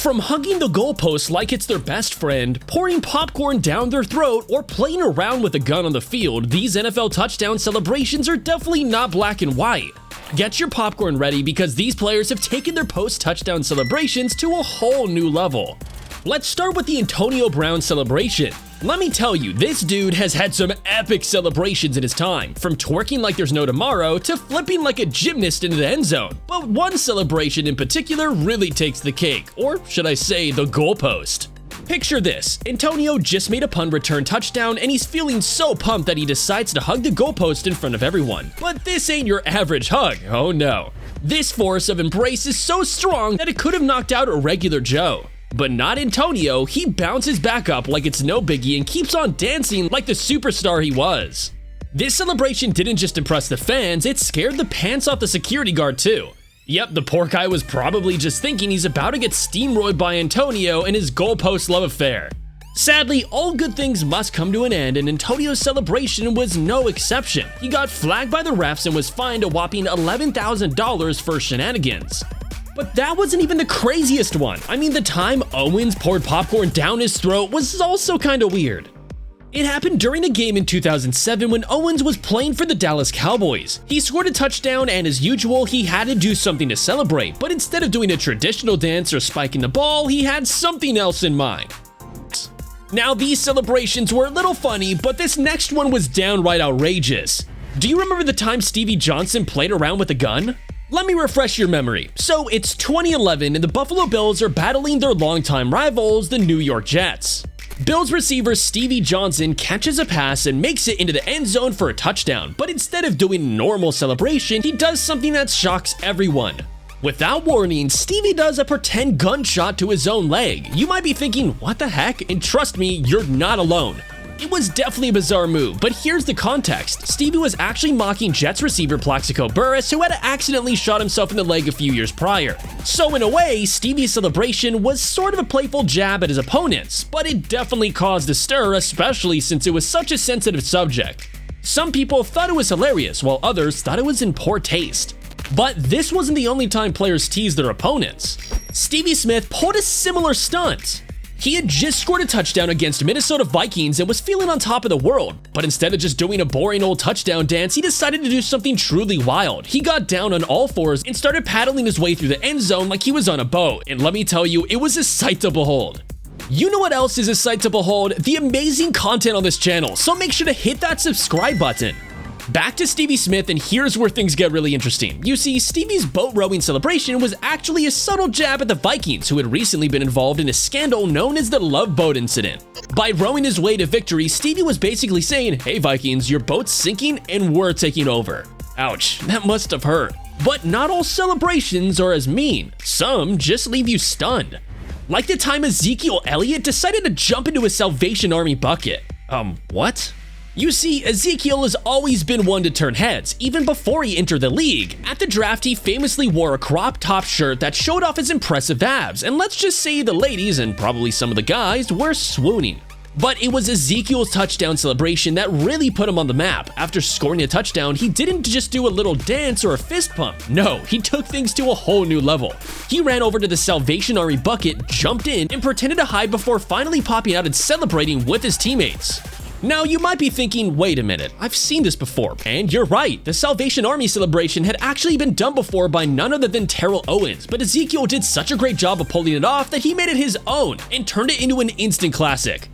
From hugging the goalpost like it's their best friend, pouring popcorn down their throat, or playing around with a gun on the field, these NFL touchdown celebrations are definitely not black and white. Get your popcorn ready because these players have taken their post-touchdown celebrations to a whole new level. Let's start with the Antonio Brown celebration. Let me tell you, this dude has had some epic celebrations in his time, from twerking like there's no tomorrow to flipping like a gymnast into the end zone. But one celebration in particular really takes the cake, or should I say the goalpost. Picture this, Antonio just made a punt return touchdown and he's feeling so pumped that he decides to hug the goalpost in front of everyone. But this ain't your average hug, oh no. This force of embrace is so strong that it could have knocked out a regular Joe. But not Antonio, he bounces back up like it's no biggie and keeps on dancing like the superstar he was. This celebration didn't just impress the fans, it scared the pants off the security guard too. Yep, the poor guy was probably just thinking he's about to get steamrolled by Antonio and his goalpost love affair. Sadly, all good things must come to an end, and Antonio's celebration was no exception. He got flagged by the refs and was fined a whopping $11,000 for shenanigans. But that wasn't even the craziest one. I mean, the time Owens poured popcorn down his throat was also kinda weird. It happened during a game in 2007 when Owens was playing for the Dallas Cowboys. He scored a touchdown and as usual, he had to do something to celebrate, but instead of doing a traditional dance or spiking the ball, he had something else in mind. Now, these celebrations were a little funny, but this next one was downright outrageous. Do you remember the time Stevie Johnson played around with a gun? Let me refresh your memory. So it's 2011 and the Buffalo Bills are battling their longtime rivals, the New York Jets. Bills receiver Stevie Johnson catches a pass and makes it into the end zone for a touchdown, but instead of doing normal celebration, he does something that shocks everyone. Without warning, Stevie does a pretend gunshot to his own leg. You might be thinking, what the heck? And trust me, you're not alone. It was definitely a bizarre move, but here's the context. Stevie was actually mocking Jets receiver Plaxico Burress, who had accidentally shot himself in the leg a few years prior. So in a way, Stevie's celebration was sort of a playful jab at his opponents, but it definitely caused a stir, especially since it was such a sensitive subject. Some people thought it was hilarious, while others thought it was in poor taste. But this wasn't the only time players teased their opponents. Stevie Smith pulled a similar stunt. He had just scored a touchdown against Minnesota Vikings and was feeling on top of the world, but instead of just doing a boring old touchdown dance, he decided to do something truly wild. He got down on all fours and started paddling his way through the end zone like he was on a boat, and let me tell you, it was a sight to behold. You know what else is a sight to behold? The amazing content on this channel, so make sure to hit that subscribe button. Back to Stevie Smith, and here's where things get really interesting. You see, Stevie's boat rowing celebration was actually a subtle jab at the Vikings, who had recently been involved in a scandal known as the Love Boat Incident. By rowing his way to victory, Stevie was basically saying, hey Vikings, your boat's sinking and we're taking over. Ouch, that must have hurt. But not all celebrations are as mean. Some just leave you stunned. Like the time Ezekiel Elliott decided to jump into a Salvation Army bucket. What? You see, Ezekiel has always been one to turn heads, even before he entered the league. At the draft, he famously wore a crop top shirt that showed off his impressive abs, and let's just say the ladies, and probably some of the guys, were swooning. But it was Ezekiel's touchdown celebration that really put him on the map. After scoring a touchdown, he didn't just do a little dance or a fist pump. No, he took things to a whole new level. He ran over to the Salvation Army bucket, jumped in, and pretended to hide before finally popping out and celebrating with his teammates. Now, you might be thinking, wait a minute, I've seen this before. And you're right, the Salvation Army celebration had actually been done before by none other than Terrell Owens, but Ezekiel did such a great job of pulling it off that he made it his own and turned it into an instant classic.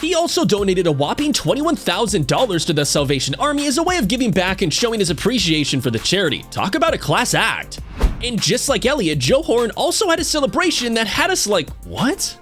He also donated a whopping $21,000 to the Salvation Army as a way of giving back and showing his appreciation for the charity. Talk about a class act. And just like Elliott, Joe Horn also had a celebration that had us like, what?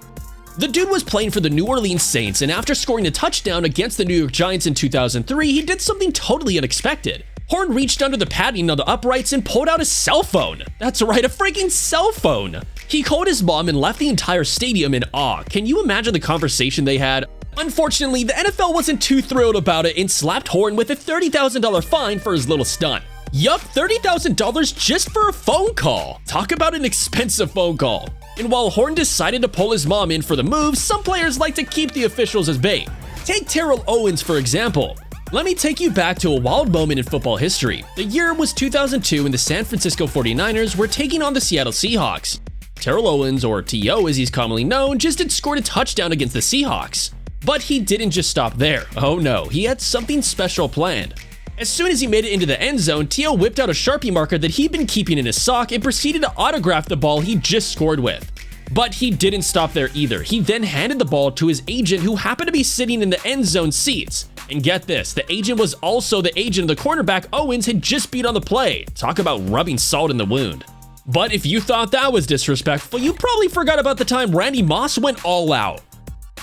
The dude was playing for the New Orleans Saints, and after scoring a touchdown against the New York Giants in 2003, he did something totally unexpected. Horn reached under the padding on the uprights and pulled out a cell phone. That's right, a freaking cell phone. He called his mom and left the entire stadium in awe. Can you imagine the conversation they had? Unfortunately, the NFL wasn't too thrilled about it and slapped Horn with a $30,000 fine for his little stunt. Yup, $30,000 just for a phone call. Talk about an expensive phone call. And while Horn decided to pull his mom in for the move, some players like to keep the officials as bait. Take Terrell Owens, for example. Let me take you back to a wild moment in football history. The year was 2002 and the San Francisco 49ers were taking on the Seattle Seahawks. Terrell Owens, or T.O. as he's commonly known, just had scored a touchdown against the Seahawks. But he didn't just stop there. Oh no, he had something special planned. As soon as he made it into the end zone, T.O. whipped out a Sharpie marker that he'd been keeping in his sock and proceeded to autograph the ball he just scored with. But he didn't stop there either. He then handed the ball to his agent, who happened to be sitting in the end zone seats. And get this, the agent was also the agent of the cornerback Owens had just beat on the play. Talk about rubbing salt in the wound. But if you thought that was disrespectful, you probably forgot about the time Randy Moss went all out.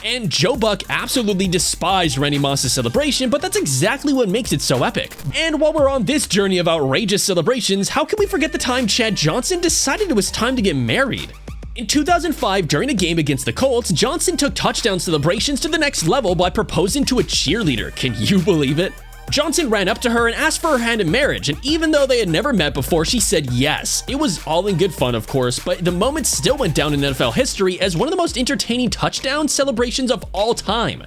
And Joe Buck absolutely despised Randy Moss's celebration, but that's exactly what makes it so epic. And while we're on this journey of outrageous celebrations, how can we forget the time Chad Johnson decided it was time to get married? In 2005, during a game against the Colts, Johnson took touchdown celebrations to the next level by proposing to a cheerleader. Can you believe it? Johnson ran up to her and asked for her hand in marriage, and even though they had never met before, she said yes. It was all in good fun, of course, but the moment still went down in NFL history as one of the most entertaining touchdown celebrations of all time.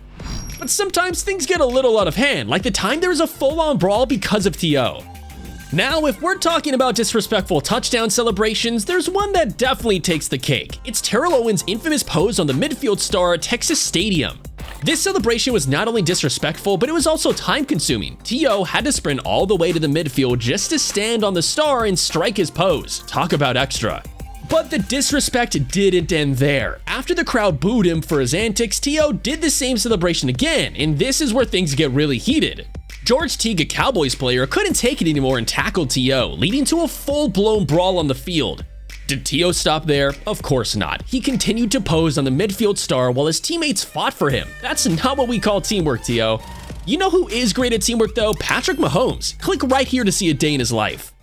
But sometimes things get a little out of hand, like the time there was a full-on brawl because of T.O. Now, if we're talking about disrespectful touchdown celebrations, there's one that definitely takes the cake. It's Terrell Owens' infamous pose on the midfield star at Texas Stadium. This celebration was not only disrespectful, but it was also time-consuming. T.O. had to sprint all the way to the midfield just to stand on the star and strike his pose. Talk about extra. But the disrespect didn't end there. After the crowd booed him for his antics, T.O. did the same celebration again, and this is where things get really heated. George Teague, a Cowboys player, couldn't take it anymore and tackled T.O., leading to a full-blown brawl on the field. Did T.O. stop there? Of course not. He continued to pose on the midfield star while his teammates fought for him. That's not what we call teamwork, T.O. You know who is great at teamwork though? Patrick Mahomes. Click right here to see a day in his life.